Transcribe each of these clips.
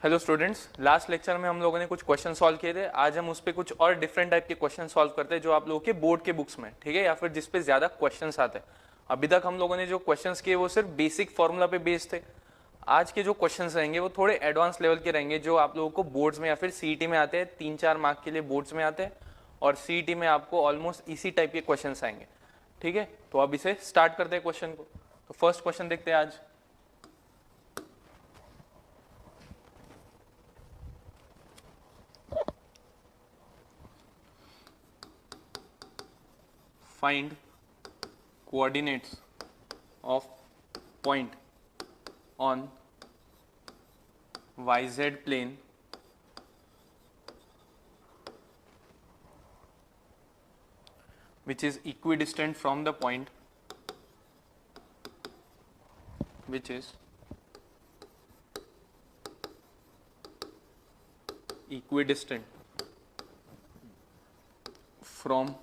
Hello students, last lecture में हम लोगों ने कुछ क्वेश्चन सॉल्व किए थे। आज हम उस पर कुछ और डिफरेंट टाइप के क्वेश्चन सॉल्व करते हैं जो आप लोगों के बोर्ड के बुक्स में, ठीक है, या फिर जिस पे ज्यादा क्वेश्चंस आते हैं। अभी तक हम लोगों ने जो क्वेश्चंस किए वो सिर्फ बेसिक फॉर्मूला पे बेस्ड थे। आज के जो क्वेश्चंस रहेंगे वो थोड़े एडवांस लेवल के रहेंगे, जो आप लोगों को बोर्ड्स में या फिर सीईटी में आते हैं। 3-4 मार्क के लिए बोर्ड्स में आते हैं और सीईटी में आपको ऑलमोस्ट इसी टाइप के क्वेश्चन आएंगे, ठीक है। तो अब इसे स्टार्ट करते हैं क्वेश्चन को। तो फर्स्ट क्वेश्चन देखते हैं आज। Find coordinates of point on YZ plane which is equidistant from the point which is equidistant from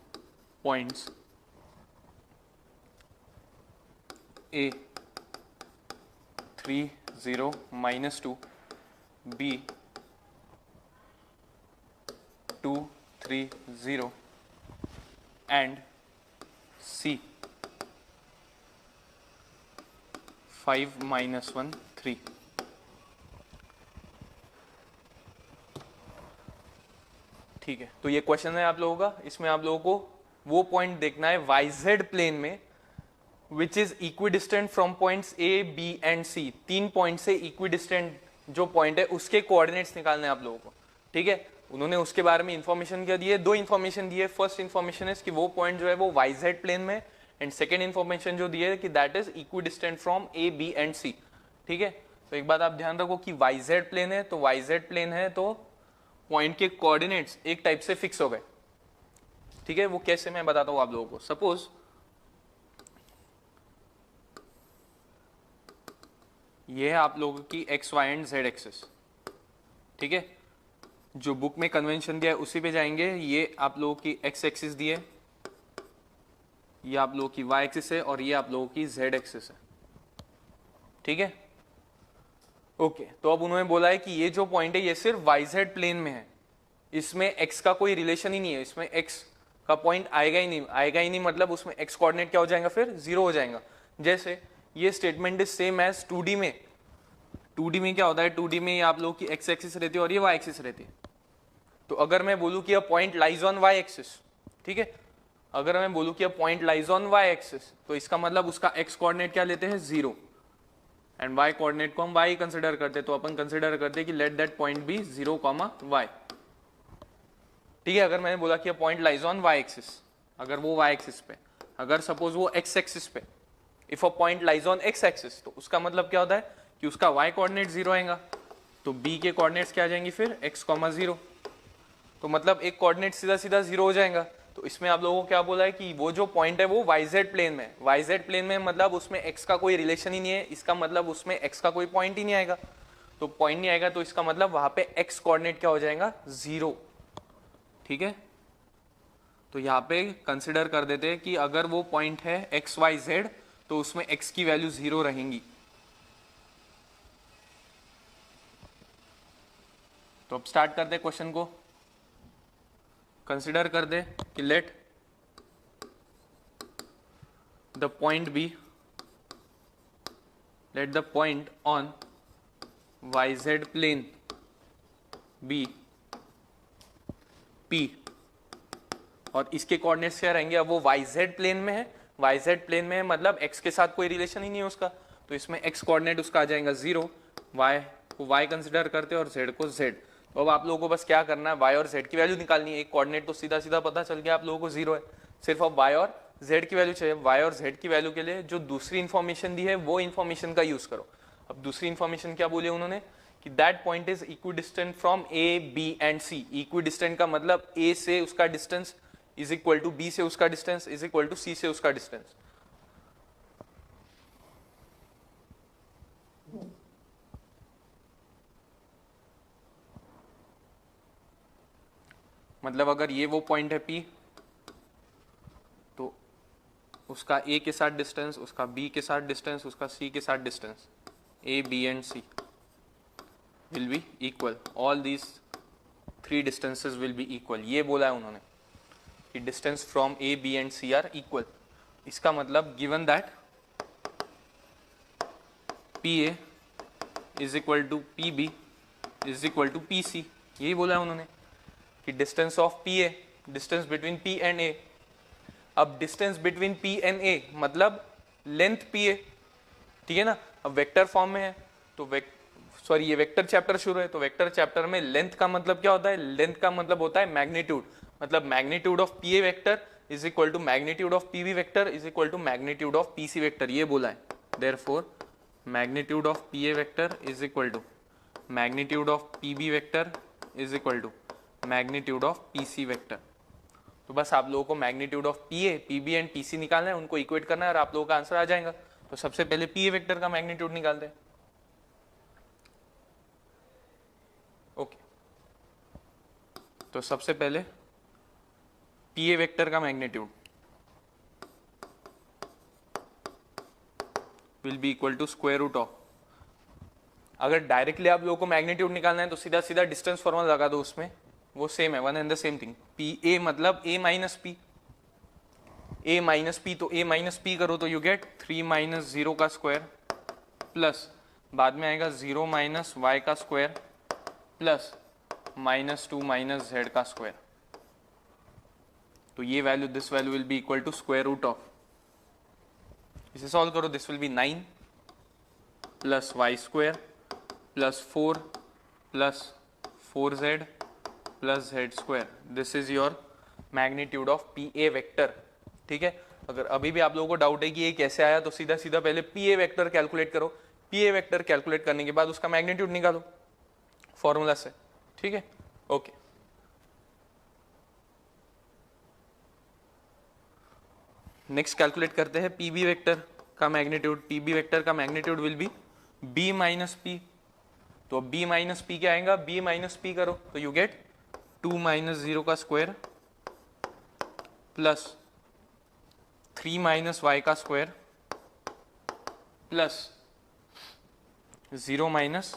points A 3 0 -2, B 2 3 0 and C 5 -1 3। ठीक है, तो ये क्वेश्चन है आप लोगों का। इसमें आप लोगों को वो पॉइंट देखना है YZ प्लेन में which is equidistant from points A, B and C। 3 point से इक्विडिस्टेंट जो पॉइंट है उसके कोऑर्डिनेट्स निकालने हैं आप लोगों को, ठीक है। उन्होंने उसके बारे में इंफॉर्मेशन क्या दी है? 2 इंफॉर्मेशन दी है। फर्स्ट इंफॉर्मेशन है कि वो पॉइंट जो है वो YZ प्लेन में, एंड सेकेंड इंफॉर्मेशन जो दी है कि that is equidistant from A, B and C, ठीक है। तो एक बात आप ध्यान रखो कि YZ प्लेन है, तो YZ प्लेन है तो पॉइंट के कोऑर्डिनेट्स एक टाइप से फिक्स हो गए, ठीक है। वो कैसे मैं बताता हूं आप लोगों को। सपोज ये है आप लोगों की x y and z axis, ठीक है। जो बुक में कन्वेंशन दिया है उसी पे जाएंगे। ये आप लोगों की एक्स एक्सिस दी है, ये आप लोगों की वाई एक्सिस है और ये आप लोगों की जेड एक्सिस है, ठीक है। ओके, तो अब उन्होंने बोला है कि ये जो पॉइंट है ये सिर्फ YZ प्लेन में है, इसमें x का कोई रिलेशन ही नहीं है, इसमें x का पॉइंट आएगा ही नहीं। आएगा ही नहीं मतलब उसमें x कोऑर्डिनेट क्या हो जाएगा? फिर 0 हो जाएगा। जैसे ये statement is same as 2D में। 2D में क्या होता है? 2D में आप लोगों की x एक्सिस रहती है और ये y एक्सिस रहती है। तो अगर मैं बोलूं कि point lies on y axis, ठीक है, अगर मैं बोलूं कि point lies on y axis, तो इसका मतलब उसका x कोऑर्डिनेट क्या लेते हैं? 0, एंड y कोऑर्डिनेट को हम y कंसिडर करते हैं। तो अपन कंसिडर करते हैं कि let that point be 0, y, ठीक है। अगर मैंने बोला कि point lies on y axis, अगर वो y एक्सिस पे, अगर सपोज वो x एक्सिस पे, if a point lies on x axis, तो उसका मतलब क्या होता है कि उसका y कोऑर्डिनेट 0 आएगा, तो b के कोऑर्डिनेट्स क्या आ जाएंगे? फिर x, 0। तो मतलब एक कोऑर्डिनेट सीधा सीधा 0 हो जाएगा। तो इसमें आप लोगों को क्या बोला है कि वो जो पॉइंट है वो YZ प्लेन में, YZ प्लेन में मतलब उसमें x का कोई रिलेशन ही नहीं है, इसका मतलब उसमें x का कोई पॉइंट ही नहीं आएगा। तो पॉइंट नहीं आएगा तो इसका मतलब वहां पे x कोऑर्डिनेट क्या हो जाएगा? 0, ठीक है। तो यहाँ पे कंसिडर कर देते हैं कि अगर वो पॉइंट है XYZ तो उसमें x की वैल्यू 0 रहेंगी। तो अब स्टार्ट करते हैं क्वेश्चन को। कंसिडर कर दे कि let the point be, let the point on YZ plane be P, और इसके कोऑर्डिनेट्स क्या रहेंगे? अब वो YZ प्लेन में है, YZ प्लेन में है मतलब x के साथ कोई रिलेशन ही नहीं है उसका, तो इसमें x कोऑर्डिनेट उसका आ जाएगा 0, y को y कंसिडर करते हैं और z को z। तो अब आप लोगों को बस क्या करना है? y और z की वैल्यू निकालनी है। एक कोऑर्डिनेट तो सीधा सीधा पता चल गया आप लोगों को 0 है, सिर्फ अब y और z की वैल्यू चाहिए। y और z की वैल्यू के लिए जो दूसरी इंफॉर्मेशन दी है वो इंफॉर्मेशन का यूज करो। अब दूसरी इंफॉर्मेशन क्या बोली उन्होंने कि that point is equidistant from A, B and C। Equidistant का मतलब A से उसका distance is equal to B से उसका distance is equal to C से उसका डिस्टेंस। मतलब अगर ये वो पॉइंट है P, तो उसका A के साथ डिस्टेंस, उसका B के साथ डिस्टेंस, उसका C के साथ distance, A, B and C, will be equal, all these 3 distances will be equal. ये बोला है उन्होंने कि distance from A B and C are equal. इसका मतलब given that P A is equal to P B is equal to P C, यही बोला है उन्होंने कि distance of P A, distance between P and A. अब distance between P and A मतलब length P A, ठीक है ना। अब वेक्टर फॉर्म में है तो ये वेक्टर चैप्टर शुरू है, तो वेक्टर चैप्टर में लेंथ का मतलब क्या होता है? लेंथ का मतलब होता है मैग्नीट्यूड। मतलब magnitude of P A vector is equal to magnitude of P B vector is equal to magnitude of P C vector, ये बोला है। Therefore magnitude of P A vector is equal to magnitude of P B vector is equal to magnitude of P C vector. तो बस आप लोगों को magnitude of P A, P B and P C निकालना है, उनको equate करना है और आप लोगों का आंसर आ जाएगा। तो सबसे पहले पी ए वेक्टर का मैग्नीट्यूड निकालते हैं। ओके, तो सबसे पहले पी ए वेक्टर का magnitude will be equal to square root of, अगर डायरेक्टली आप लोगों को मैग्नीट्यूड निकालना है तो सीधा सीधा डिस्टेंस फॉर्मूला लगा दो, उसमें वो सेम है, one and the same thing. P A मतलब ए माइनस पी, ए माइनस पी, तो ए माइनस पी करो तो यू गेट 3 माइनस 0 का स्क्वायर प्लस बाद में आएगा 0 माइनस वाई का square plus minus 2 minus z का स्क्वायर। तो ये value, this value will be equal to square root of, इसे सॉल्व करो, this will be 9 plus y square plus 4 plus 4z plus z square. This is your magnitude of P A vector, ठीक है। अगर अभी भी आप लोगों को डाउट है कि ये कैसे आया, तो सीधा सीधा पहले पी ए वेक्टर कैलकुलेट करो, पी ए वेक्टर कैलकुलेट करने के बाद उसका मैग्नीट्यूड निकालो फॉर्मूला से, ठीक है। ओके, नेक्स्ट कैलकुलेट करते हैं पी बी वेक्टर का मैग्नीट्यूड। पी बी वेक्टर का magnitude will be B minus P, तो बी माइनस पी क्या आएगा? बी माइनस पी करो तो यू गेट 2 माइनस 0 का स्क्वायर प्लस 3 माइनस वाई का स्क्वायर प्लस 0 माइनस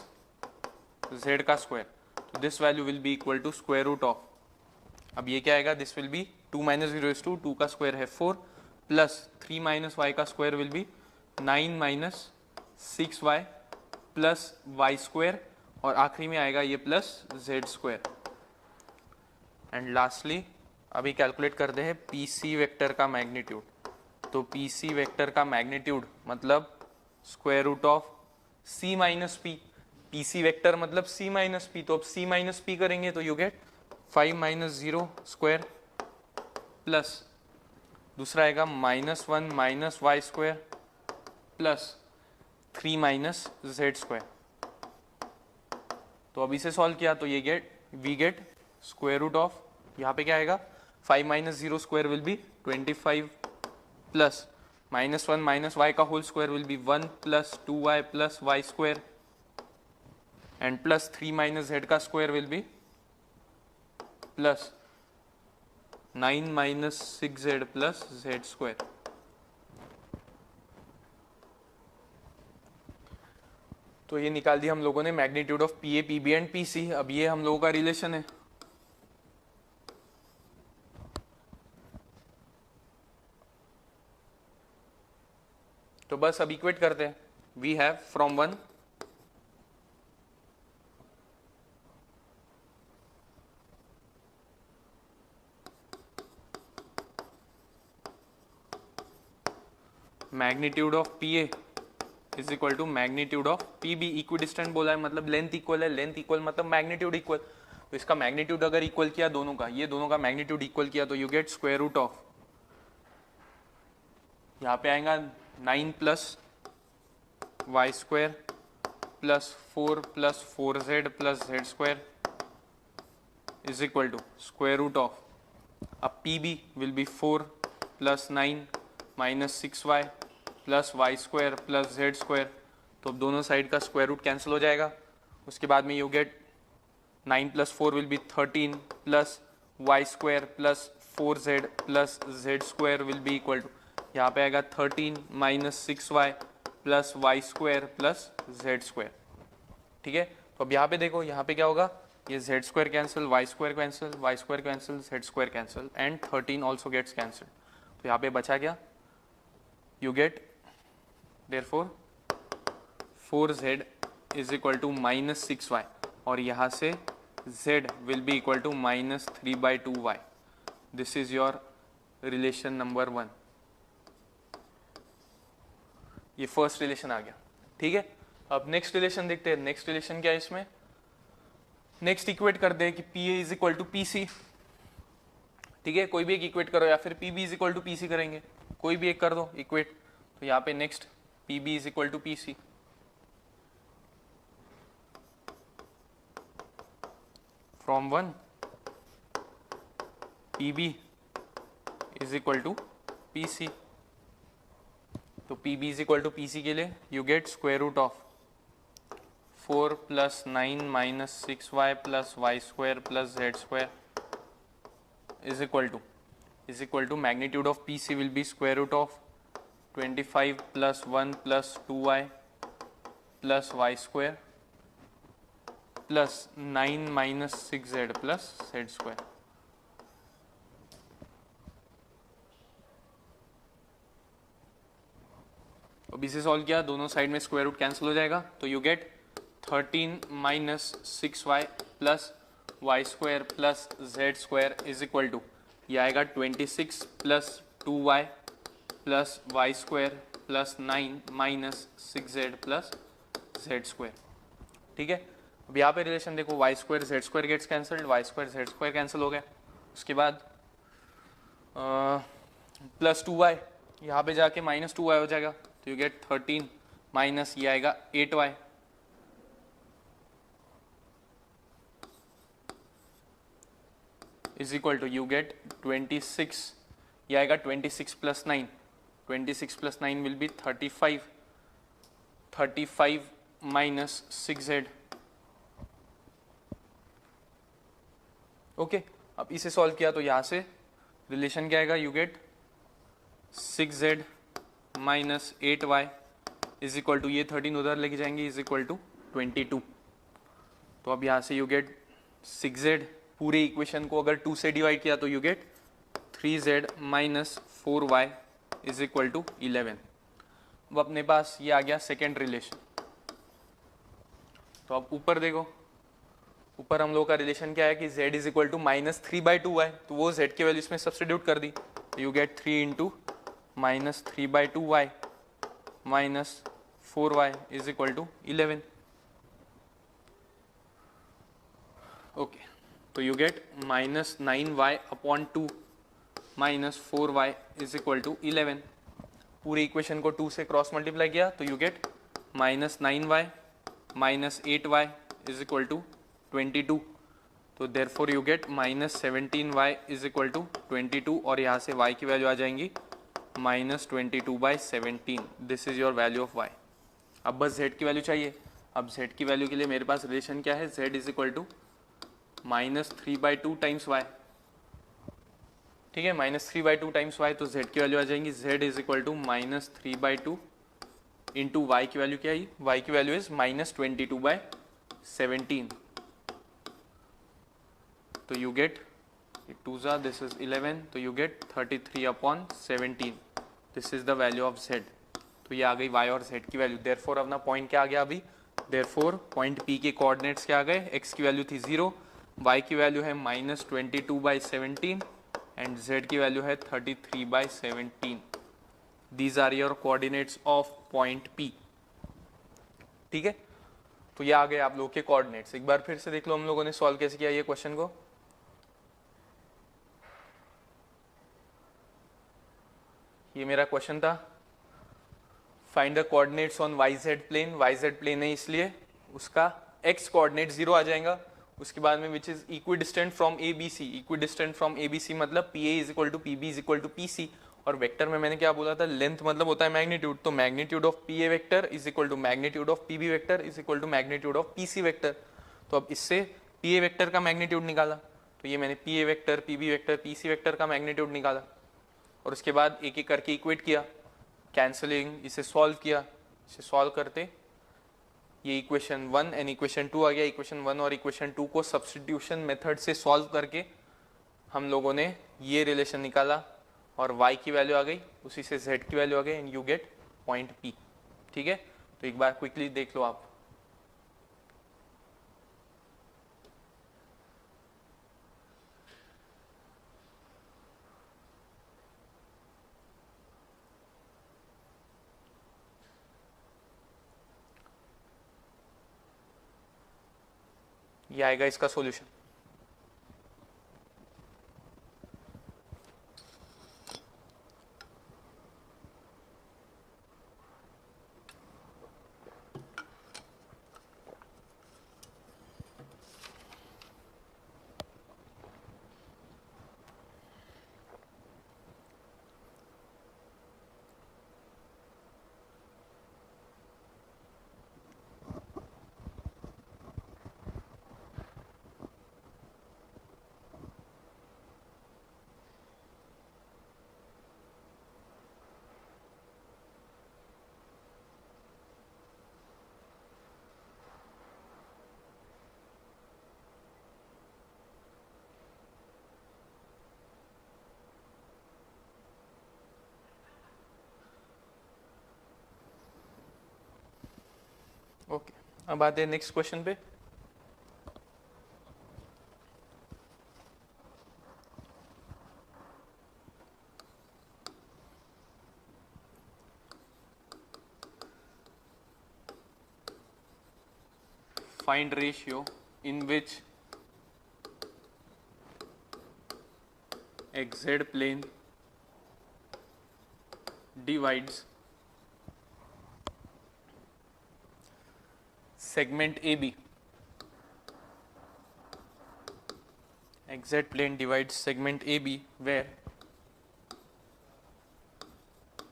जेड का स्क्वायर। तो this value will be equal to square root of, अब ये क्या आएगा? This will be 2 minus 0 is 2, 2 का स्क्वायर है 4 प्लस 3 माइनस वाई का square will be 9 minus 6y plus y square, और आखिरी में आएगा ये plus z square. And lastly अभी कैलकुलेट करते हैं पी सी वेक्टर का मैग्नीट्यूड। तो पी सी वेक्टर का मैग्नीट्यूड मतलब square root of C minus P, P C vector मतलब सी माइनस पी, तो अब सी माइनस पी करेंगे तो you get 5 minus 0 square plus दूसरा आएगा -1 minus y square plus 3 minus z square. तो अब इसे सॉल्व किया तो ये we get square root of, यहाँ पे क्या आएगा? 5 minus 0 square will be 25 plus -1 minus y का whole square will be 1 plus 2y plus y square and plus 3 minus z का square will be plus 9 minus 6z plus z square. तो ये निकाल दिया हम लोगों ने magnitude of P A, P B and P C. अब ये हम लोगों का रिलेशन है, तो बस अब इक्वेट करते हैं। We have from 1 magnitude of P A is equal to magnitude of P B. Equidistant बोला है मतलब लेंथ इक्वल है, लेंथ इक्वल मतलब मैग्नीट्यूड इक्वल। तो इसका मैग्नीट्यूड अगर इक्वल किया दोनों का, ये दोनों का मैग्नीट्यूड इक्वल किया तो you get square root of, यहाँ पे आएगा 9 plus y square plus 4 plus 4z plus z square is equal to square root of, अब P B will be 4 plus 9 minus 6y plus y square plus z square. तो अब दोनों side का square root cancel हो जाएगा। उसके बाद में you get 9 plus 4 will be 13 plus y square plus 4z plus z square will be equal to, यहाँ पे आएगा 13 minus 6y plus y square plus z square, ठीक है। तो अब यहाँ पे देखो, यहाँ पे क्या होगा, ये z square cancel, y square cancel, y square cancel, z square cancel and 13 also gets cancel. तो यहाँ पे बचा क्या, you get therefore 4z is equal to -6y और यहाँ से z will be equal to -3/2y। This is your relation number 1। ये first relation आ गया, ठीक है। अब नेक्स्ट रिलेशन देखते हैं। नेक्स्ट रिलेशन क्या है इसमें, नेक्स्ट इक्वेट कर दे कि P A is equal to P C, ठीक है, कोई भी एक इक्वेट करो या फिर P B is equal to P C करेंगे, कोई भी एक कर दो इक्वेट। तो यहाँ पे next P B is equal to P C, from 1 P B is equal to P C. तो P B is equal to P C के लिए you get square root of 4 + 9 - 6y + y square + z square is equal to magnitude of P C will be square root of 25 + 1 + 2y + y square + 9 - 6z + z square. अब इसे solve किया, दोनों side में square root cancel हो जाएगा, तो you get 13 - 6y + y square + z square is equal to, ये आएगा 26 + 2y + y square + 9 - 6z + z square, ठीक है। अब यहाँ पे रिलेशन देखो, y square z square gets cancelled, y square z square cancel हो गया। उसके बाद प्लस 2y, यहाँ पे जाके -2y हो जाएगा, तो यू गेट 13 माइनस ये आएगा 8y is equal to you get 26, ये आएगा 26 + 9, 26 + 9 will be 35, 35 minus 6z। Okay, अब इसे सॉल्व किया तो यहाँ से रिलेशन क्या आएगा, you get 6z minus 8y is equal to, ये 13 उधर लेके जाएंगे, इज इक्वल टू 22। तो अब यहाँ से यू गेट 6z, पूरे इक्वेशन को अगर 2 से डिवाइड किया तो you get 3z minus 4y is equal to 11। अब अपने पास ये आ गया सेकेंड रिलेशन। तो अब ऊपर देखो, ऊपर हम लोग का रिलेशन क्या है कि z is equal to -3/2y, तो वो z की वैल्यू इसमें सब्स्टिट्यूट कर दी, you get 3 × -3/2y minus 4y is equal to 11। Okay, तो you get -9y/2 minus 4y is equal to 11। पूरी इक्वेशन को 2 से क्रॉस मल्टीप्लाई किया तो you get -9y minus 8y is equal to 22। तो therefore you get -17y is equal to 22 और यहाँ से y की वैल्यू आ जाएंगी -22/17। This is your value of y। अब बस z की वैल्यू चाहिए। अब z की वैल्यू के लिए मेरे पास रिलेशन क्या है, z is equal to -3/2 times y, ठीक है, -3/2 टाइम्स y, तो z की वैल्यू आ जाएंगी, z is equal to -3/2 into y की वैल्यू क्या है, y की वैल्यू इज -22/17। तो यू गेट 2 दिस इज 11, तो you gate 33/17। This is the value of z। तो ये आ गई y और z की वैल्यू। देयरफॉर अपना पॉइंट क्या आ गया अभी, देयरफॉर पॉइंट P के कोऑर्डिनेट्स क्या आ गए, x की वैल्यू थी 0, y की वैल्यू है -22/17 एंड z की वैल्यू है 33/17। These are your coordinates of point P, ठीक है। तो ये आ गए आप लोग के कोऑर्डिनेट्स। एक बार फिर से देख लो हम लोगों ने सॉल्व कैसे किया ये क्वेश्चन को। ये मेरा क्वेश्चन था, find the coordinates on YZ plane. YZ plane है इसलिए उसका x कोऑर्डिनेट 0 आ जाएगा। उसके बाद में which is equidistant from ABC। Equidistant from ABC मतलब PA is equal to PB is equal to PC। और वेक्टर में मैंने क्या बोला था, लेंथ मतलब होता है मैग्नीट्यूड। तो magnitude of PA vector is equal to magnitude of PB vector is equal to magnitude of PC vector. तो अब इससे PA वेक्टर का मैग्नीट्यूड निकाला, तो ये मैंने PA vector, PB vector, PC vector का मैग्नीट्यूड निकाला और उसके बाद एक एक करके इक्वेट किया, कैंसलिंग, इसे सॉल्व किया। इसे सॉल्व करते ये इक्वेशन 1 एंड इक्वेशन 2 आ गया। इक्वेशन 1 और इक्वेशन 2 को सब्स्टिट्यूशन मेथड से सॉल्व करके हम लोगों ने ये रिलेशन निकाला और y की वैल्यू आ गई, उसी से z की वैल्यू आ गई and you get point P। ठीक है, तो एक बार क्विकली देख लो आप। ये आएगा इसका सॉल्यूशन। ओके, अब आते हैं नेक्स्ट क्वेश्चन पे। Find ratio in which xz plane divides segment AB. xz plane divides segment AB where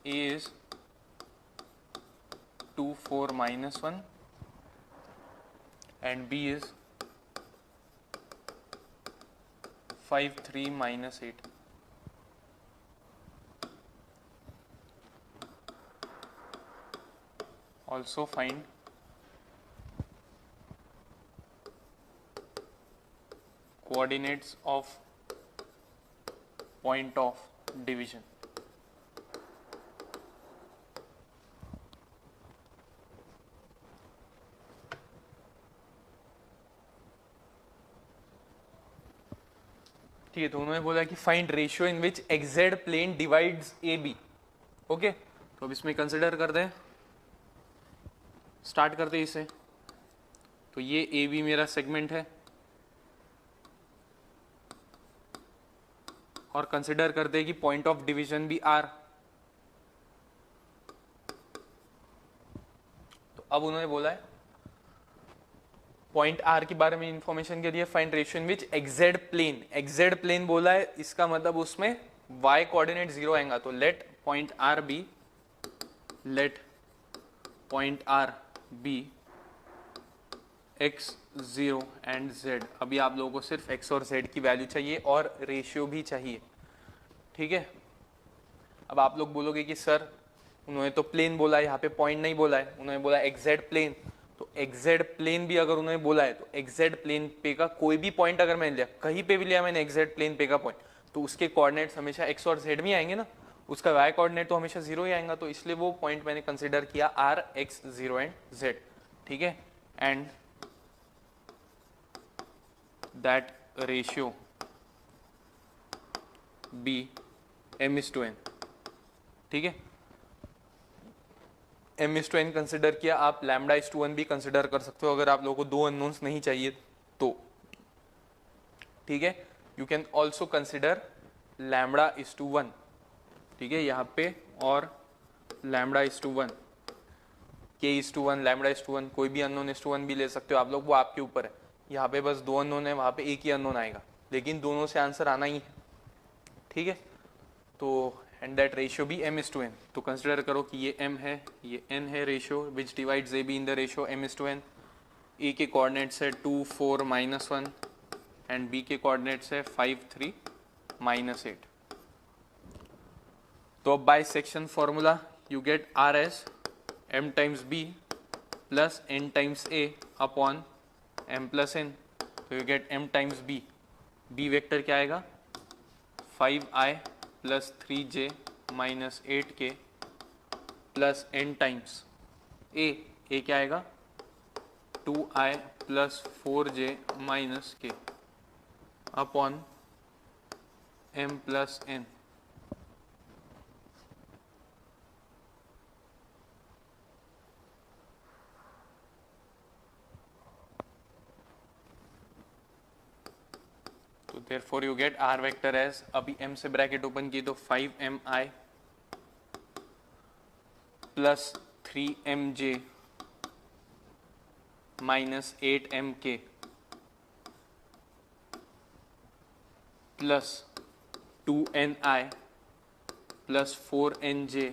A is 2, 4, -1 and B is 5, 3, -8. Also find coordinates of point of division. ठीक है, तो उन्होंने बोला कि find ratio in which XZ plane divides A B. Okay, तो अब इसमें consider करते हैं, स्टार्ट करते हैं इसे। तो ये ए बी मेरा सेगमेंट है और कंसिडर करते हैं कि पॉइंट ऑफ डिवीजन भी आर। तो अब उन्होंने बोला है पॉइंट आर के बारे में इंफॉर्मेशन के लिए find ratio in which XZ plane बोला है, इसका मतलब उसमें y कोऑर्डिनेट 0 आएगा। तो let point R be x 0 and z। अभी आप लोगों को सिर्फ x और z की वैल्यू चाहिए और रेशियो भी चाहिए। ठीक है, अब आप लोग बोलोगे कि सर उन्होंने तो प्लेन बोला है, यहाँ पे पॉइंट नहीं बोला है, उन्होंने बोला एक्सजेड प्लेन। तो एक्सजेड प्लेन भी अगर उन्होंने बोला है तो एक्सजेड प्लेन पे का कोई भी पॉइंट अगर मैंने लिया, कहीं पे भी लिया मैंने एक्सजेड प्लेन पे का पॉइंट, तो उसके कोऑर्डिनेट्स हमेशा x और z में आएंगे ना, उसका y कोऑर्डिनेट तो हमेशा 0 ही आएगा। तो इसलिए वो पॉइंट मैंने कंसिडर किया r, x, 0 एंड z। ठीक है, and that ratio B m:n। ठीक है, m:n कंसिडर किया, आप λ:1 भी कंसिडर कर सकते हो अगर आप लोगों को दो अननोन्स नहीं चाहिए तो। ठीक है, यू कैन ऑल्सो कंसिडर λ:1। ठीक है, यहाँ पे और λ:1, k:1, λ:1, कोई भी अननोन 1 भी ले सकते हो आप लोग, वो आपके ऊपर है। यहाँ पे बस दो अननोन है, वहाँ पे एक ही अननोन आएगा, लेकिन दोनों से आंसर आना ही है। ठीक है, तो एंड दैट रेशियो भी m:n। तो कंसिडर करो कि ये m है, ये n है ratio which divides a b in the ratio m:n। a के कोऑर्डिनेट्स है 2, 4, -1 एंड b के कोऑर्डिनेट्स है 5, 3, -8। तो अब by section formula you get r as m times b plus n times a upon m plus n, तो you get m times b. b vector क्या आएगा 5i plus 3j minus 8k plus n times a. a क्या आएगा 2i plus 4j minus k upon m plus n. तो therefore you get r vector as, अभी m से bracket open की तो 5mi plus 3mj minus 8mk plus 2ni plus 4nj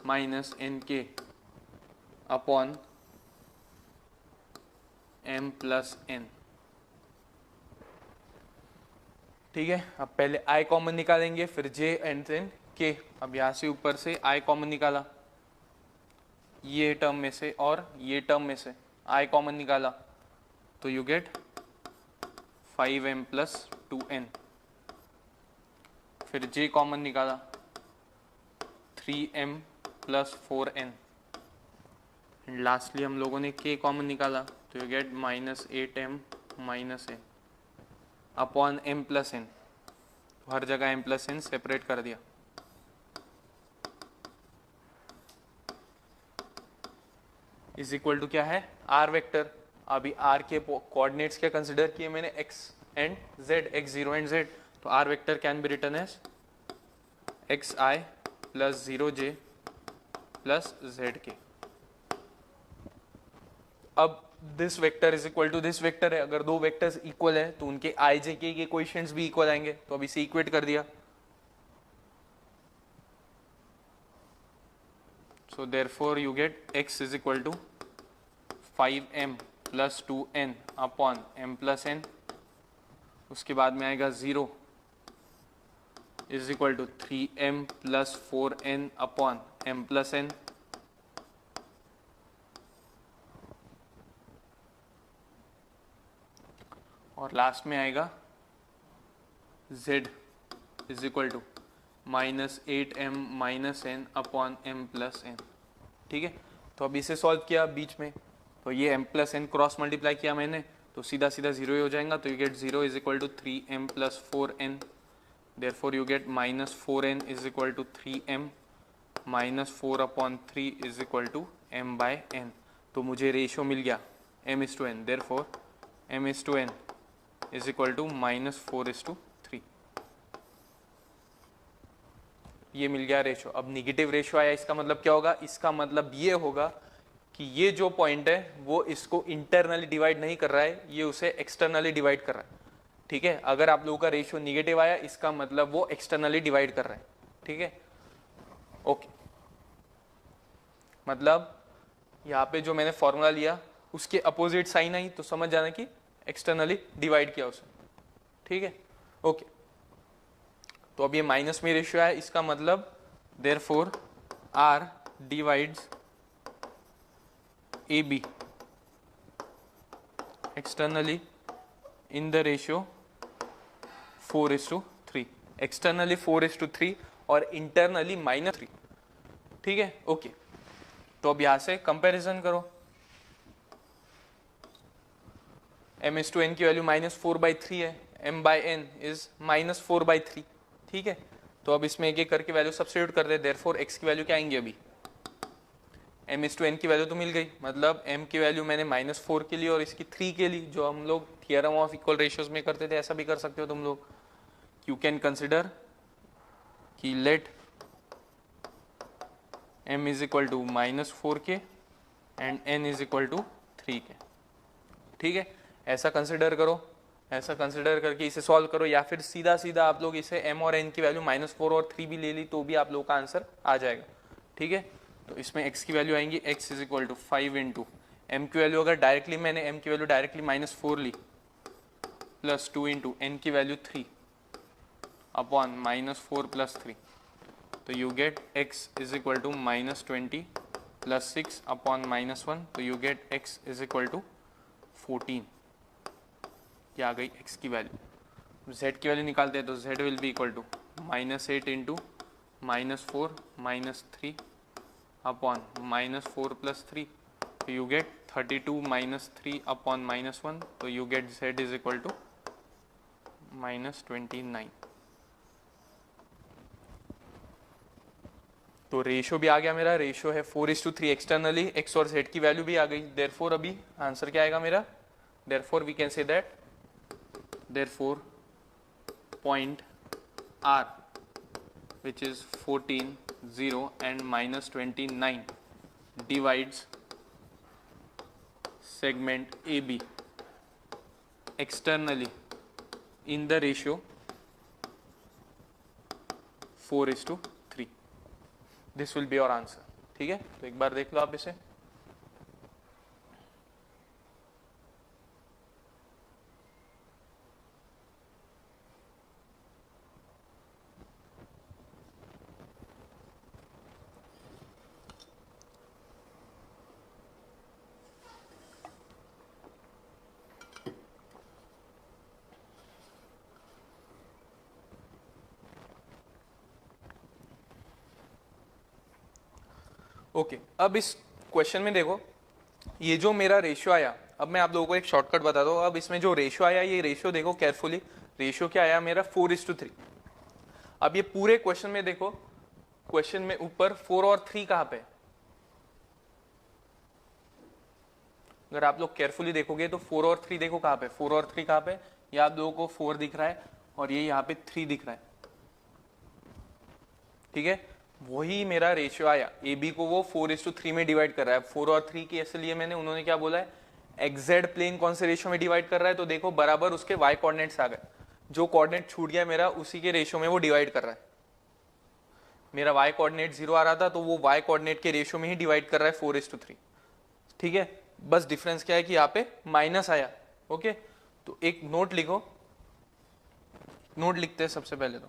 minus nk upon m plus n. ठीक है, अब पहले i common निकालेंगे, फिर j एंड देन k. अब यहाँ से ऊपर से i कॉमन निकाला, ये टर्म में से और ये टर्म में से i कॉमन निकाला, तो you gate 5m plus 2n. फिर j कॉमन निकाला 3m प्लस 4n. लास्टली हम लोगों ने k कॉमन निकाला, तो you get minus 8m minus n upon m plus n. हर जगह m प्लस n सेपरेट कर दिया. इज इक्वल टू क्या है r वेक्टर. अभी r के कोऑर्डिनेट्स क्या कंसिडर किए मैंने x and z, x0 and z. तो r vector can be written as xi plus 0j plus zk. अब this vector is equal to this vector है. अगर दो वेक्टर्स इक्वल है तो उनके i j k के कोएफिशिएंट्स भी इक्वल आएंगे. तो अब इसे इक्वेट कर दिया. So therefore you get x is equal to 5m plus 2n upon m plus n. उसके बाद में आएगा 0 is equal to 3m plus 4n upon m plus n. और लास्ट में आएगा z is equal to minus 8m minus n upon m plus n. ठीक है, तो अब इसे सॉल्व किया बीच में, तो ये m plus n cross multiply किया मैंने, तो सीधा सीधा 0 ही हो जाएगा. तो you get 0 is equal to 3m plus 4n. Therefore you get minus 4n is equal to 3m minus 4 upon 3 is equal to m by n. तो मुझे रेशियो मिल गया m is to n. Therefore m is to n is equal to minus 4 is to 3. ये मिल गया ratio. अब negative ratio आया, इसका मतलब क्या होगा? इसका मतलब ये होगा कि ये जो पॉइंट है वो इसको इंटरनली डिवाइड नहीं कर रहा है, ये उसे एक्सटर्नली डिवाइड कर रहा है. ठीक है, अगर आप लोगों का रेशियो निगेटिव आया इसका मतलब वो एक्सटर्नली डिवाइड कर रहा है. ठीक है, ओके. मतलब यहाँ पे जो मैंने फॉर्मूला लिया उसके अपोजिट साइन आई तो समझ जाना कि एक्सटर्नली डिवाइड किया उसे. ठीक है, ओके. तो अब ये माइनस में रेशियो है, इसका मतलब therefore R divides AB externally in the ratio 4:3. Externally 4:3 और इंटरनली -3. ठीक है, ओके. तो अब यहां से कंपैरिजन करो. m इज टू n की वैल्यू -4/3 है, m बाय n इज -4/3. ठीक है, तो अब इसमें एक एक करके वैल्यू सब्स्टिट्यूट कर दे. देयरफॉर x की वैल्यू क्या आएंगी? अभी m इज टू n की वैल्यू तो मिल गई, मतलब m की वैल्यू मैंने -4 के लिए और इसकी 3 के लिए, जो हम लोग थियरम ऑफ इक्वल रेशियोज में करते थे, ऐसा भी कर सकते हो तुम लोग. यू कैन कंसिडर कि let m is equal to -4 के and n is equal to 3 के. ठीक है, ऐसा कंसिडर करो. ऐसा कंसिडर करके इसे सॉल्व करो, या फिर सीधा सीधा आप लोग इसे m और n की वैल्यू -4 और 3 भी ले ली तो भी आप लोग का आंसर आ जाएगा. ठीक है, तो इसमें x की वैल्यू आएंगी x is equal to 5 into m की वैल्यू, अगर डायरेक्टली मैंने m की वैल्यू डायरेक्टली -4 ली, प्लस 2 इंटू n की वैल्यू 3 अपॉन -4 प्लस 3. तो you get x is equal to -20 plus 6 upon -1, तो you get x is equal to 14। क्या आ गई x की वैल्यू। z की वैल्यू निकालते हैं तो z will be equal to -8 into -4 -3 upon -4 + 3, तो यू गेट 32 - 3 अपॉन -1, तो you get z is equal to -29। तो रेशियो भी आ गया मेरा, रेशियो है 4:3 एक्सटर्नली, x और z की वैल्यू भी आ गई। देयरफॉर अभी आंसर क्या आएगा मेरा, therefore we can say that therefore point R which is 14, 0 and -29 divides segment AB externally in the ratio 4:3। This will be your answer। ठीक है, तो एक बार देख लो आप इसे। ओके, अब इस क्वेश्चन में देखो, ये जो मेरा रेशियो आया, अब मैं आप लोगों को एक शॉर्टकट बता दूं। अब इसमें जो रेशियो आया, ये रेशियो देखो केयरफुली, रेशियो क्या आया मेरा 4:3। अब ये पूरे क्वेश्चन में देखो, क्वेश्चन में ऊपर 4 और 3 कहां पे, अगर आप लोग केयरफुली देखोगे तो 4 और 3 देखो कहां पे, 4 और 3 कहां पे, ये आप लोगों को 4 दिख रहा है और ये यहाँ पे 3 दिख रहा है। ठीक है, वही मेरा रेशियो आया, ए बी को वो 4:3 में डिवाइड कर रहा है। 4 और 3 की ऐसे लिए मैंने, उन्होंने क्या बोला है, एक्जेड प्लेन कौन से रेशियो में डिवाइड कर रहा है, तो देखो बराबर उसके वाई कोऑर्डिनेट्स आ गए, जो कोऑर्डिनेट छूट गया मेरा उसी के रेशियो में वो डिवाइड कर रहा है। मेरा वाई कोऑर्डिनेट 0 आ रहा था तो वो वाई कोऑर्डिनेट के रेशियो में ही डिवाइड कर रहा है 4:3। ठीक है, बस डिफरेंस क्या है कि यहाँ पे माइनस आया। ओके, तो एक नोट लिखो, नोट लिखते हैं सबसे पहले तो,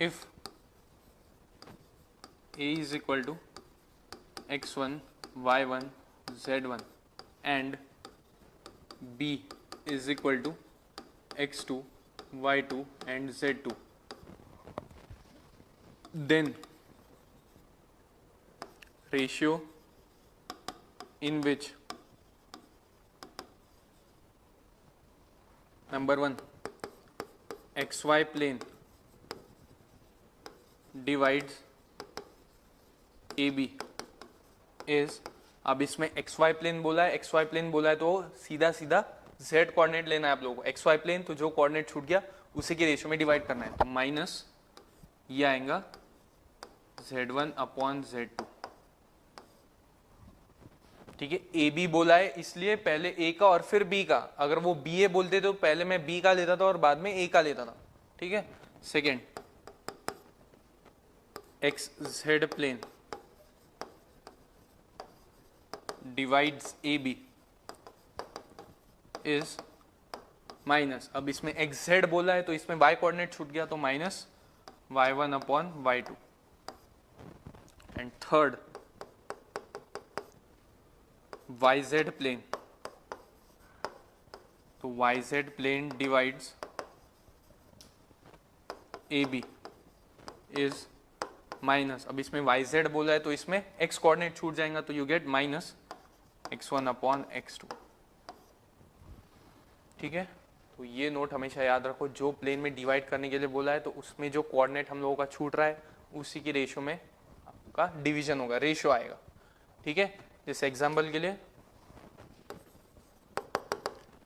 if a is equal to x1 y1 z1 and b is equal to x2 y2 and z2, then ratio in which number 1 xy plane divides AB is, अब इसमें xy प्लेन बोला है, xy प्लेन बोला है तो सीधा सीधा z coordinate लेना है आप लोगों को। xy प्लेन तो जो कोऑर्डिनेट छूट गया उसी के रेशियो में डिवाइड करना है, तो माइनस ये आएगा z1 अपॉन z2। ठीक है, ए बी बोला है इसलिए पहले ए का और फिर बी का, अगर वो बी ए बोलते तो पहले मैं बी का लेता था और बाद में ए का लेता था। ठीक है, second x z plane divides A B is minus, अब इसमें एक्स जेड बोला है तो इसमें वाई कोऑर्डिनेट छूट गया तो minus y1 upon y2। And third yz plane, तो yz plane divides AB is minus, अब इसमें yz बोला है तो इसमें x कोऑर्डिनेट छूट जाएगा तो you get minus x1 upon x2। ठीक है, तो ये नोट हमेशा याद रखो, जो प्लेन में डिवाइड करने के लिए बोला है तो उसमें जो कोऑर्डिनेट हम लोगों का छूट रहा है उसी की रेशियो में आपका डिवीजन होगा, रेशियो आएगा। ठीक है, जैसे एग्जांपल के लिए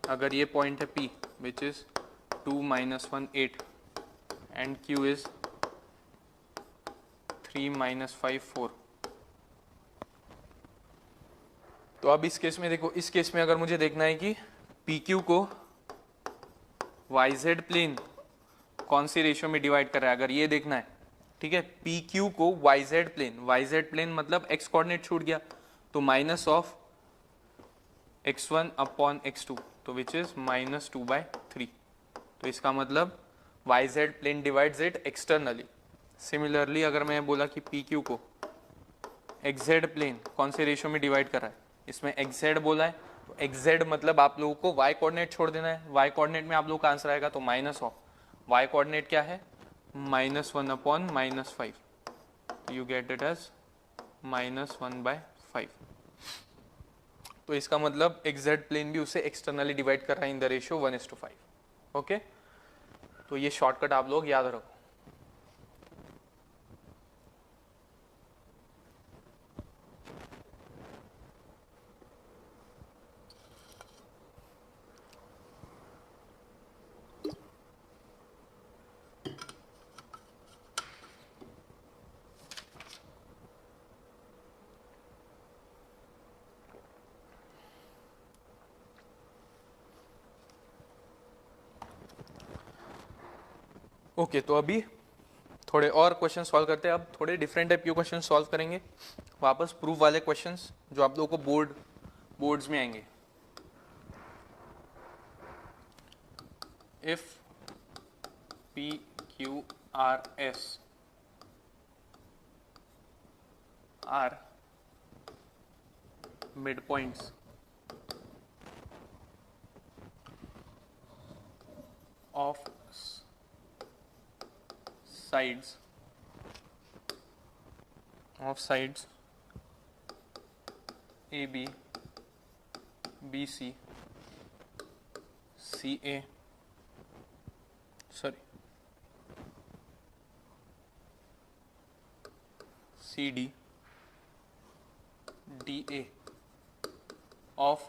अगर ये पॉइंट है P which is 2 - 1 8 and Q is 3 - 5 4, तो अब इस केस में देखो, इस केस में अगर मुझे देखना है कि PQ को YZ प्लेन कौन सी रेशियो में डिवाइड कर रहा है, अगर ये देखना है ठीक है, पी क्यू को वाई जेड प्लेन मतलब एक्स कोऑर्डिनेट छूट गया, तो minus of x1 upon x2, तो विच इज -2/3। तो इसका मतलब y z plane divides it externally. Similarly अगर मैं बोला कि पी क्यू को एक्स जेड प्लेन कौन से रेशियो में डिवाइड कर रहा है, इसमें एक्स जेड बोला है, तो एक्स जेड मतलब आप लोगों को वाई कोऑर्डिनेट छोड़ देना है, वाई कोऑर्डिनेट में आप लोगों का आंसर आएगा, तो माइनस ऑफ वाई कोऑर्डिनेट क्या है, -1 अपॉन -5, तो यू गेट इट एज -1/5। तो इसका मतलब एक्स जेड प्लेन भी उसे एक्सटर्नली डिवाइड कर रहा है इन द रेशियो 1:5। ओके, तो ये शॉर्टकट आप लोग याद रखो। ओके, तो अभी थोड़े और क्वेश्चन सॉल्व करते हैं। अब थोड़े डिफरेंट टाइप के क्वेश्चन सॉल्व करेंगे, वापस प्रूफ वाले क्वेश्चंस जो आप लोगों को बोर्ड्स में आएंगे। If P Q R S R mid points of sides AB, BC, CA, CD, DA of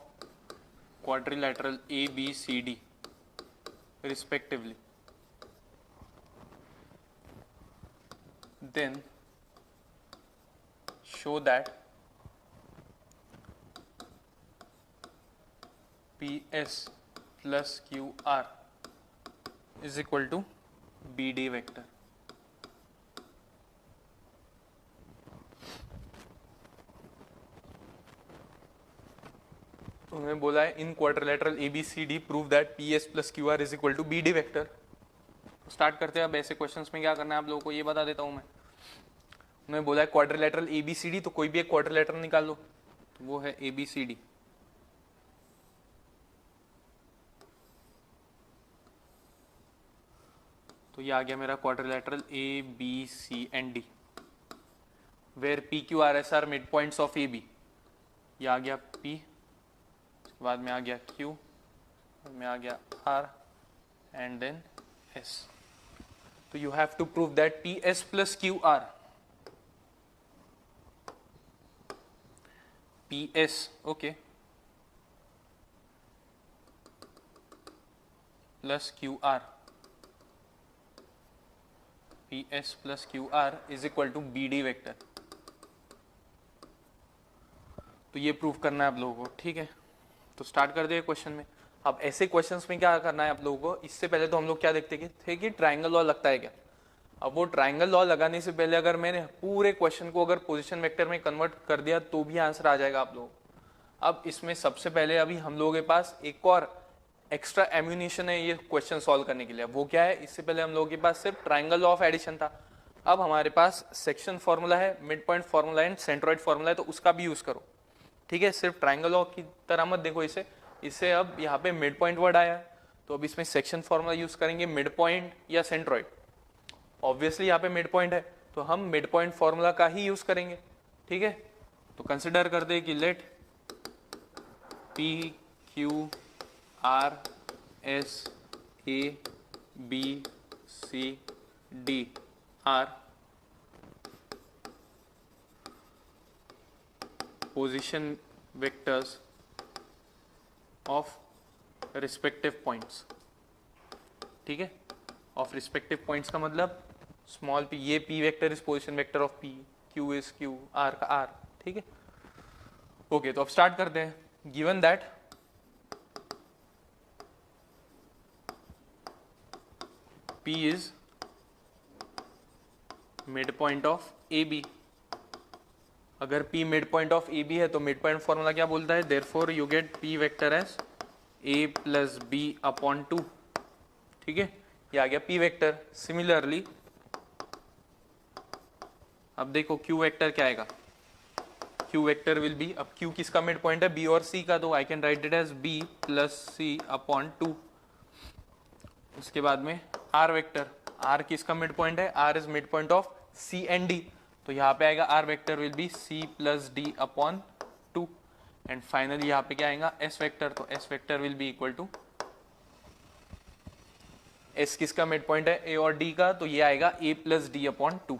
quadrilateral ABCD respectively, then show that PS plus QR is equal to BD vector। तो उन्होंने बोला है इन quadrilateral ABCD prove that PS plus QR is equal to BD vector। तो start करते हैं। अब ऐसे questions में क्या करना है आप लोगों को ये बता देता हूं मैं। उन्होंने बोला है क्वाड्रिलेटरल ABCD, तो कोई भी एक क्वाड्रिलेटरल निकाल लो, तो वो है ABCD। तो ये आ गया मेरा quadrilateral ABC and D, where PQRS are mid points of AB। ये आ गया P, उसके बाद में आ गया Q, बाद में आ गया R एंड देन S। तो you have to prove that PS plus QR, PS okay plus QR, PS plus QR is equal to BD vector. तो ये प्रूव करना है आप लोगों को, ठीक है। तो स्टार्ट कर दे क्वेश्चन में। अब ऐसे क्वेश्चंस में क्या करना है आप लोगों को, इससे पहले तो हम लोग क्या देखते थे कि ट्रायंगल लॉ लगता है क्या। अब वो ट्रायंगल लॉ लगाने से पहले अगर मैंने पूरे क्वेश्चन को अगर पोजीशन वेक्टर में कन्वर्ट कर दिया तो भी आंसर आ जाएगा आप लोगों को। अब इसमें सबसे पहले अभी हम लोगों के पास एक और एक्स्ट्रा एम्यूनिशन है ये क्वेश्चन सॉल्व करने के लिए। वो क्या है, इससे पहले हम लोगों के पास सिर्फ ट्रायंगल लॉ ऑफ एडिशन था, अब हमारे पास सेक्शन फॉर्मूला है, mid point formula and centroid formula है, तो उसका भी यूज करो, ठीक है। सिर्फ ट्रायंगल लॉ की तरह मत देखो इसे। इससे अब यहाँ पे मिड पॉइंट वर्ड आया, तो अब इसमें सेक्शन फॉर्मूला यूज करेंगे, मिड पॉइंट या सेंट्रोइड। ऑब्वियसली यहाँ पे मिड पॉइंट है तो हम मिड पॉइंट फॉर्मूला का ही यूज करेंगे, ठीक है। तो कंसिडर करते हैं कि late P Q R S A B C D are position vectors of respective points, ठीक है। ऑफ रिस्पेक्टिव पॉइंट्स का मतलब स्मॉल p, ये p vector is position vector of p, q is q, r का r, ठीक है। Okay, तो अब स्टार्ट करते हैं। Given that p is mid point of A B. अगर P mid point of A B है तो मिड पॉइंट फॉर्मूला क्या बोलता है, therefore you get P vector as A plus B upon 2। ठीक है, ये आ गया P वेक्टर। सिमिलरली अब देखो Q वेक्टर क्या आएगा, Q वेक्टर विल बी, अब Q किसका मिड पॉइंट है, B और C का, तो I can write it as B plus C upon 2। उसके बाद में R वेक्टर, R किसका मिड पॉइंट है, R is mid point of C and D, तो यहाँ पे आएगा R vector will be C plus D upon 2। And finally यहाँ पे क्या आएगा S वेक्टर, तो S vector will be equal to, S किसका मिड पॉइंट है, A और D का, तो ये आएगा A plus D upon 2।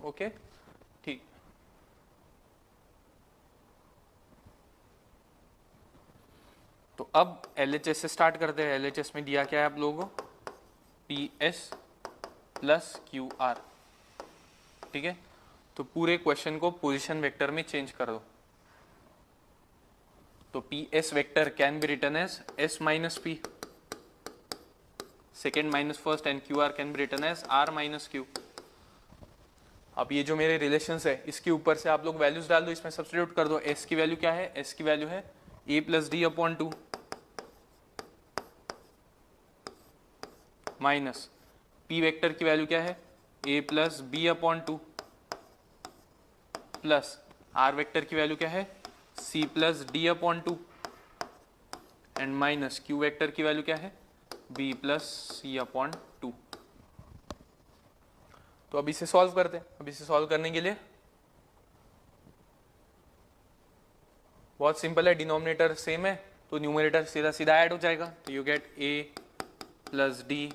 Okay ठीक। तो अब LHS से स्टार्ट करते हैं। LHS में दिया क्या है आप लोगों को, PS प्लस QR। ठीक है, तो पूरे क्वेश्चन को पोजीशन वेक्टर में चेंज कर दो। तो PS vector can be written as S minus P, second minus first, and QR can be written as R minus Q। अब ये जो मेरे रिलेशंस है इसके ऊपर से आप लोग वैल्यूज डाल दो, इसमें सब्स्टिट्यूट कर दो। S की वैल्यू क्या है, S की वैल्यू है A plus D upon 2 minus P vector की वैल्यू क्या है, A plus B upon 2 plus R vector की वैल्यू क्या है, C plus D upon 2 and minus Q vector की वैल्यू क्या है, B प्लस सी अपॉन 2। तो अब इसे सॉल्व करते हैं। अब इसे सॉल्व करने के लिए बहुत सिंपल है, डिनोमिनेटर सेम है तो न्यूमरेटर सीधा सीधा ऐड हो जाएगा। तो you get A plus D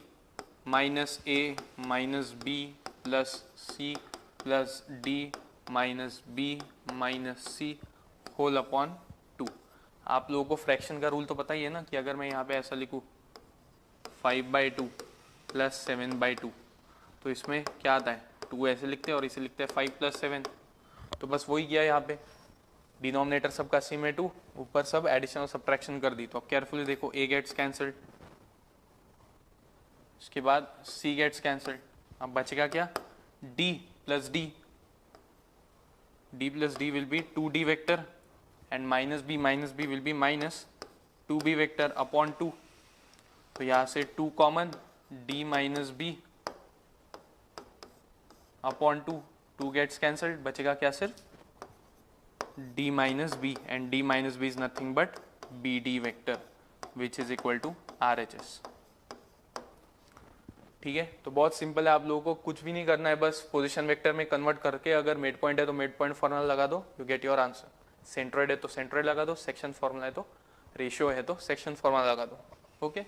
minus A minus B plus C plus D minus B minus C whole upon 2। आप लोगों को फ्रैक्शन का रूल तो पता ही है ना, कि अगर मैं यहाँ पे ऐसा लिखूँ 5/2 प्लस 7/2, तो इसमें क्या आता है, 2 ऐसे लिखते हैं और इसे लिखते हैं 5 प्लस 7। तो बस वही किया यहाँ पे, डिनोमिनेटर सबका सेम है 2, ऊपर सब एडिशन और सब्ट्रैक्शन कर दी। तो अब केयरफुली देखो, A गेट्स कैंसल्ड, उसके बाद C गेट्स कैंसल्ड, अब बचेगा क्या, D plus D, D plus D will be 2D vector and minus B will be minus 2B vector upon 2। तो यहाँ से 2 common, D minus B upon 2, 2 gets cancelled, बचेगा क्या, सिर्फ D minus B, and D minus B is nothing but BD vector which is equal to RHS। ठीक है, तो बहुत सिंपल है, आप लोगों को कुछ भी नहीं करना है, बस पोजीशन वेक्टर में कन्वर्ट करके अगर मिड पॉइंट है तो मिड पॉइंट फॉर्मूला लगा दो, you get your answer. Centroid है तो सेंट्रोइड लगा दो, सेक्शन फॉर्मूला है तो, रेशियो है तो सेक्शन फॉर्मूला लगा दो। ओके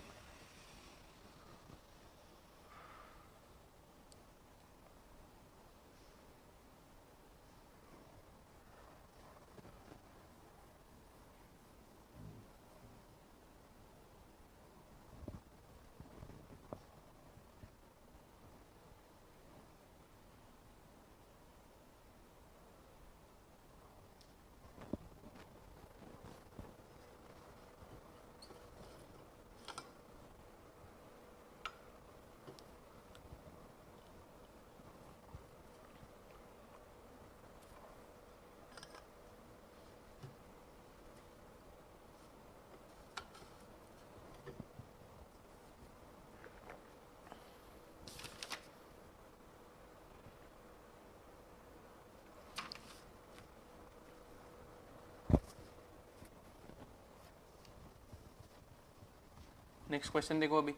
नेक्स्ट क्वेश्चन देखो अभी,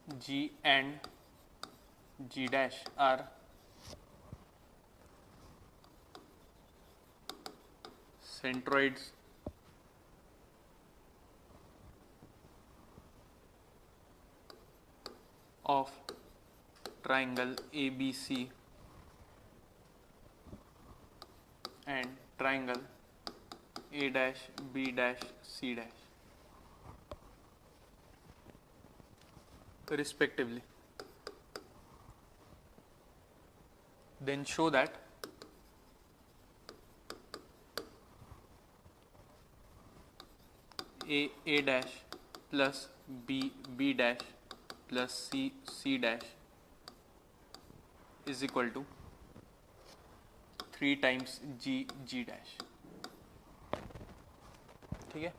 G and G dash are centroids of triangle ABC and triangle A dash B dash C dash respectively. Then show that A dash plus B dash plus C dash is equal to 3 times G dash. ठीक है,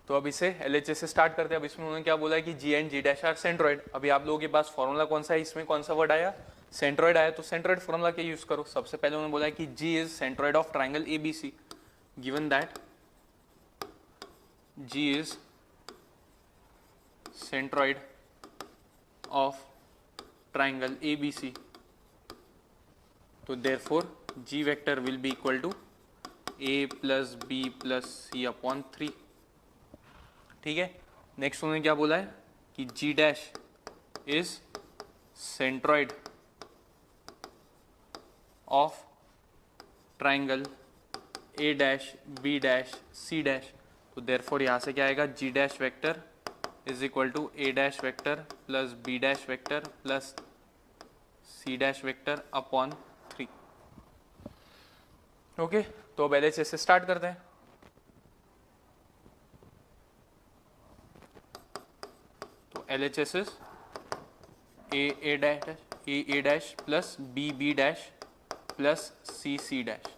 तो अब इसे LHS से start करते हैं। अब इसमें उन्होंने क्या बोला है कि G and G dash are centroid. अभी आप लोगों के पास फॉर्मूला कौन सा है, इसमें कौन सा वर्ड आया, सेंट्रॉइड आया, तो सेंट्रॉइड फॉर्मूला क्या यूज करो। सबसे पहले उन्होंने बोला है कि G is centroid of triangle ABC, given that G is centroid of triangle ABC, तो therefore G vector will be equal to A plus B plus C upon 3। ठीक है, नेक्स्ट उन्होंने क्या बोला है कि G dash is centroid of triangle A dash B dash C dash, तो therefore यहाँ से क्या आएगा, G dash vector is equal to A dash vector plus B dash vector plus C dash vector upon 3। Okay, तो अब LHS से start करते हैं। LHS is A dash plus B dash plus C dash।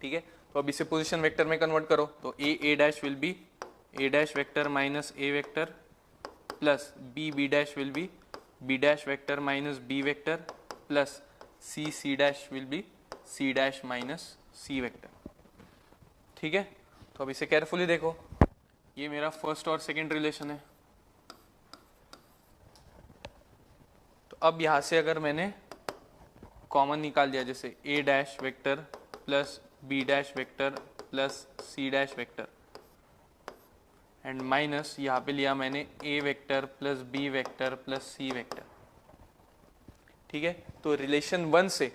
ठीक है, तो अब इसे पोजीशन वेक्टर में कन्वर्ट करो, तो A dash will B A dash vector minus A vector plus B dash will B B dash vector minus B vector plus C dash will be C dash minus C vector. ठीक है, तो अब इसे carefully देखो, ये मेरा first और second relation है। तो अब यहां से अगर मैंने कॉमन निकाल दिया, जैसे A dash vector plus B dash vector plus C dash vector and minus यहाँ पे लिया मैंने A vector plus B vector plus C vector. ठीक है, तो रिलेशन 1 से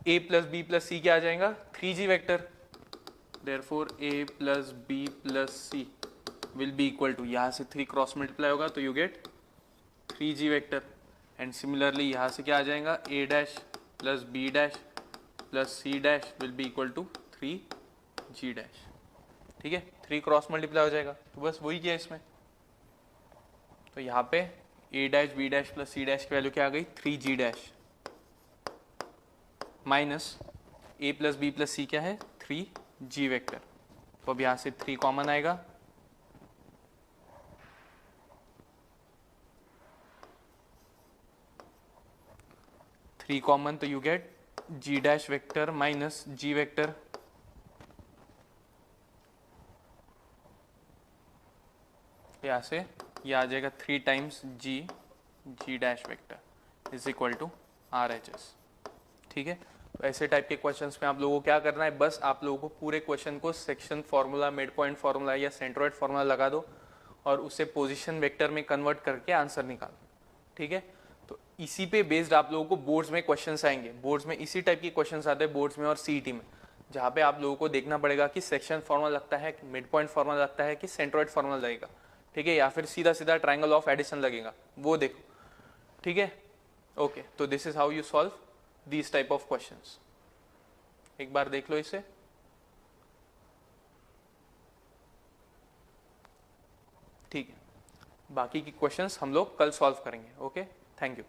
A plus B plus C क्या आ जाएगा, 3G vector. Therefore A plus B plus C will be equal to, यहाँ से 3 क्रॉस मल्टीप्लाई होगा तो you get 3G vector and similarly यहाँ से क्या आ जाएगा, A dash plus B dash plus C dash will be equal to 3G dash. ठीक है, 3 क्रॉस मल्टीप्लाई हो जाएगा, तो बस वही किया इसमें। तो यहाँ पे A dash B dash plus C dash की वैल्यू क्या आ गई, 3G dash minus A plus B plus C क्या है, 3G वेक्टर। तो अब यहां से 3 कॉमन आएगा, तो you get G dash vector minus G vector यहां से ये आ जाएगा 3 times G dash vector is equal to RHS। ठीक है, तो ऐसे टाइप के क्वेश्चंस में आप लोगों को क्या करना है, बस आप लोगों को पूरे क्वेश्चन को section formula, mid point formula या सेंट्रोइड फार्मूला लगा दो और उसे पोजीशन वेक्टर में कन्वर्ट करके आंसर निकालो। ठीक है, तो इसी पे बेस्ड आप लोगों को बोर्ड्स में क्वेश्चंस आएंगे। बोर्ड्स में इसी टाइप के क्वेश्चंस आते हैं बोर्ड्स में और CET में, जहाँ पे आप लोगों को देखना पड़ेगा कि सेक्शन फार्मूला लगता है, मिड पॉइंट फार्मूला लगता है कि सेंट्रोइड फार्मूला लगेगा। ठीक है, या फिर सीधा सीधा ट्राइंगल ऑफ एडिशन लगेगा, वो देखो। ठीक है, ओके, तो this is how you solve these type of questions. एक बार देख लो इसे। ठीक है, बाकी की क्वेश्चंस हम लोग कल सॉल्व करेंगे। Okay, thank you.